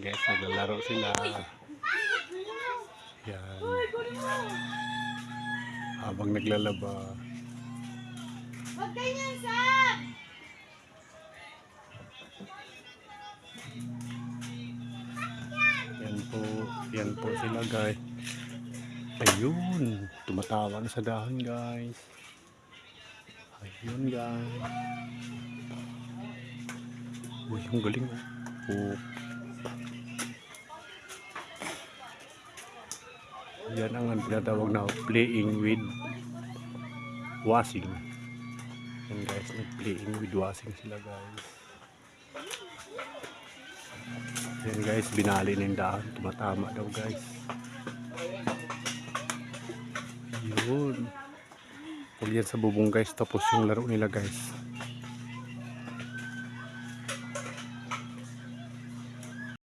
guys, naglalaro sila. Yan. Habang naglalaba. Huwag ganyan, Sam! Yan po sila guys. Ayun, tumatawa na sa dahon guys. Ayun guys. Uy, ang galing oh. Yan ang tinatawag na playing with washing. Yan guys, nag-playing with washing sila guys. Yan guys, binali na yung dahon. Tumatama daw guys. Yun. Huwag yan sa bubong guys. Tapos yung laro nila guys.